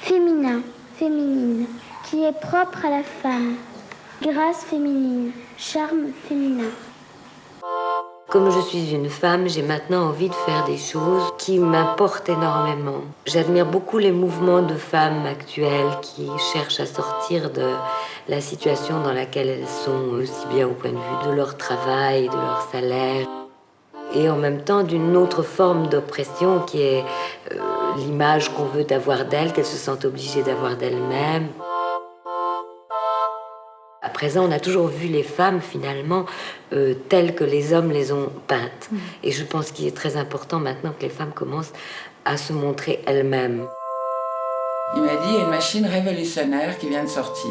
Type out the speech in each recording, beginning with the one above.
féminin, féminine, qui est propre à la femme. Grâce féminine, charme féminin. Comme je suis une femme, j'ai maintenant envie de faire des choses qui m'importent énormément. J'admire beaucoup les mouvements de femmes actuelles qui cherchent à sortir de la situation dans laquelle elles sont, aussi bien au point de vue de leur travail, de leur salaire, et en même temps d'une autre forme d'oppression qui est l'image qu'on veut avoir d'elles, qu'elles se sentent obligées d'avoir d'elles-mêmes. À présent, on a toujours vu les femmes, finalement, telles que les hommes les ont peintes. Et je pense qu'il est très important maintenant que les femmes commencent à se montrer elles-mêmes. Il m'a dit, il y a une machine révolutionnaire qui vient de sortir.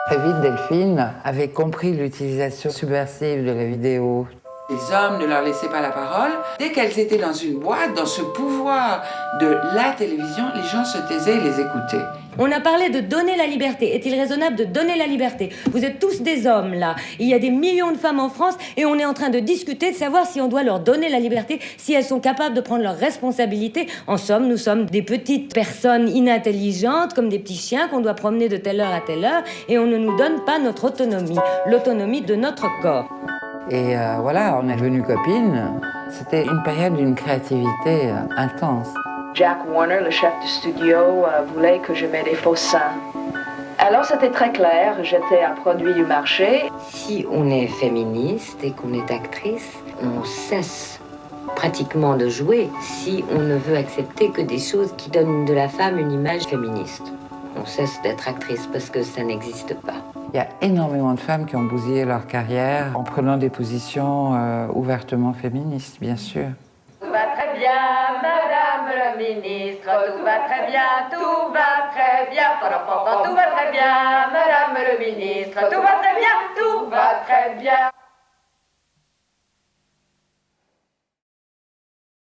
Très vite, Delphine avait compris l'utilisation subversive de la vidéo. Les hommes ne leur laissaient pas la parole. Dès qu'elles étaient dans une boîte, dans ce pouvoir de la télévision, les gens se taisaient et les écoutaient. On a parlé de donner la liberté. Est-il raisonnable de donner la liberté? Vous êtes tous des hommes, là. Il y a des millions de femmes en France et on est en train de discuter de savoir si on doit leur donner la liberté, si elles sont capables de prendre leurs responsabilités. En somme, nous sommes des petites personnes inintelligentes, comme des petits chiens qu'on doit promener de telle heure à telle heure, et on ne nous donne pas notre autonomie, l'autonomie de notre corps. Et voilà, on est devenues copines. C'était une période d'une créativité intense. Jack Warner, le chef du studio, voulait que je mette des faux seins. Alors c'était très clair, j'étais un produit du marché. Si on est féministe et qu'on est actrice, on cesse pratiquement de jouer si on ne veut accepter que des choses qui donnent de la femme une image féministe. On cesse d'être actrice parce que ça n'existe pas. Il y a énormément de femmes qui ont bousillé leur carrière en prenant des positions ouvertement féministes, bien sûr. Tout va très bien, madame le ministre, tout va très bien, tout va très bien, tout va très bien, madame le ministre, tout va très bien, tout va très bien.